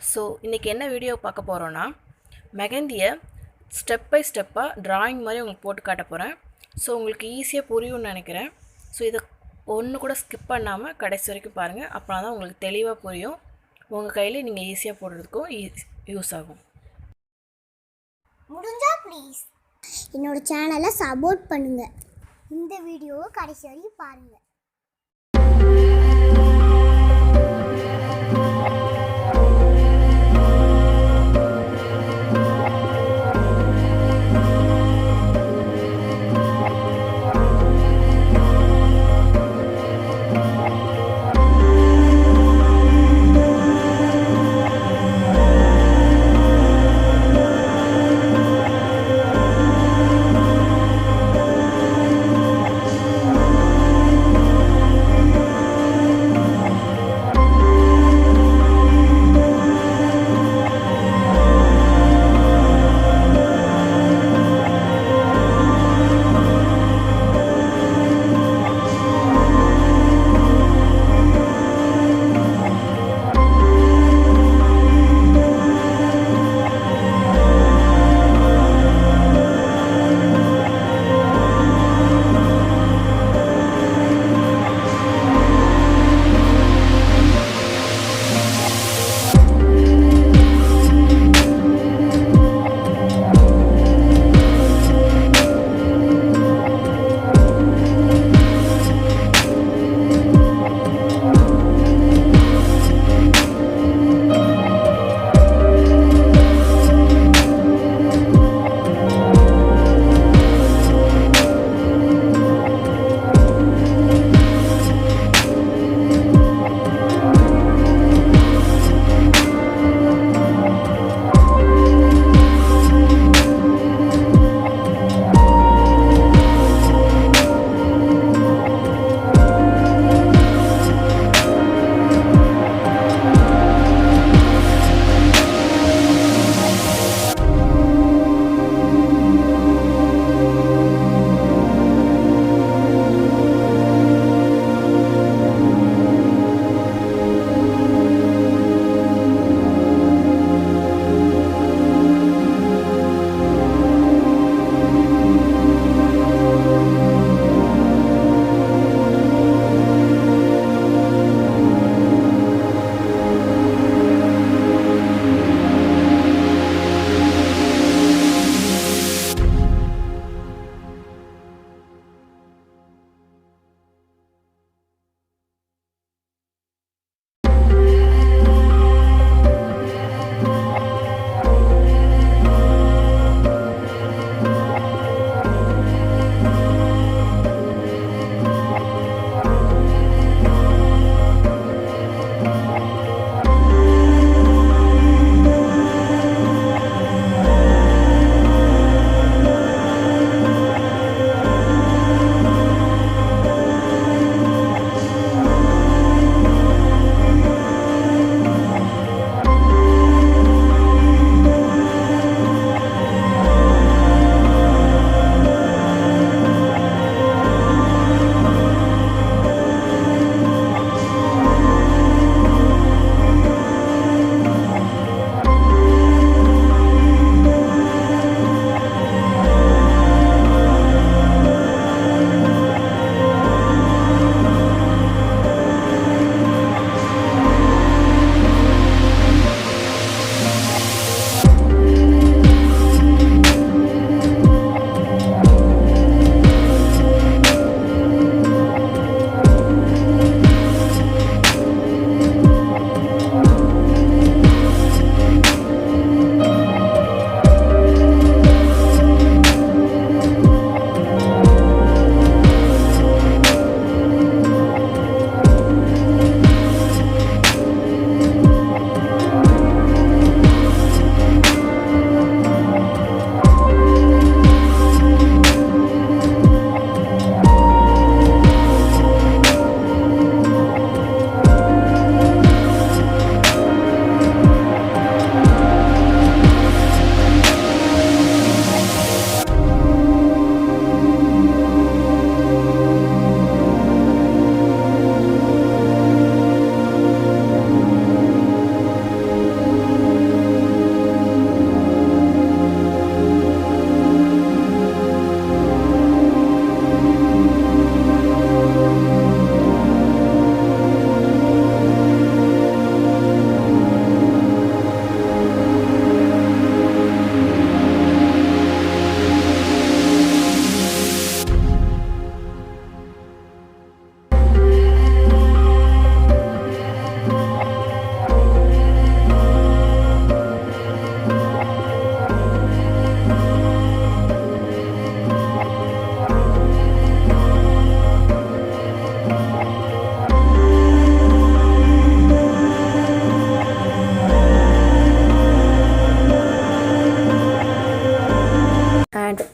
So இன்றைக்கி என்ன video பார்க்க போகிறோன்னா மெஹந்தியை ஸ்டெப் பை ஸ்டெப்பாக ட்ராயிங் மாதிரி உங்களுக்கு போட்டு காட்ட போகிறேன். ஸோ உங்களுக்கு ஈஸியாக புரியும்னு நினைக்கிறேன். ஸோ இதை ஒன்று கூட ஸ்கிப் பண்ணாமல் கடைசி வரைக்கும் பாருங்கள். அப்புறம் தான் உங்களுக்கு தெளிவாக புரியும். உங்கள் கையில் நீங்கள் ஈஸியாக போடுறதுக்கும் யூஸ் ஆகும். முடிஞ்சா ப்ளீஸ் என்னோட சேனலை சப்போர்ட் பண்ணுங்கள். இந்த வீடியோவை கடைசி வரைக்கும் பாருங்கள்.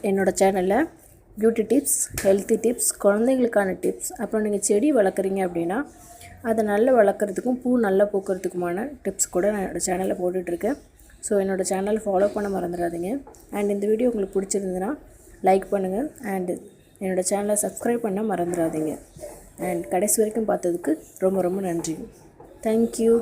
என்னோடய சேனலில் பியூட்டி டிப்ஸ், ஹெல்த்தி டிப்ஸ், குழந்தைங்களுக்கான டிப்ஸ், அப்புறம் நீங்கள் செடி வளர்க்குறீங்க அப்படின்னா அதை நல்லா வளர்க்குறதுக்கும் பூ நல்லா பூக்கிறதுக்குமான டிப்ஸ் கூட நான் என்னோடய சேனலில் போட்டுட்ருக்கேன். ஸோ என்னோடய சேனல் ஃபாலோ பண்ண மறந்துடாதீங்க. அண்ட் இந்த வீடியோ உங்களுக்கு பிடிச்சிருந்ததுன்னா லைக் பண்ணுங்கள் அண்ட் என்னோடய சேனலை சப்ஸ்கிரைப் பண்ண மறந்துடாதீங்க. அண்ட் கடைசி வரைக்கும் பார்த்ததுக்கு ரொம்ப ரொம்ப நன்றி. தேங்க்யூ.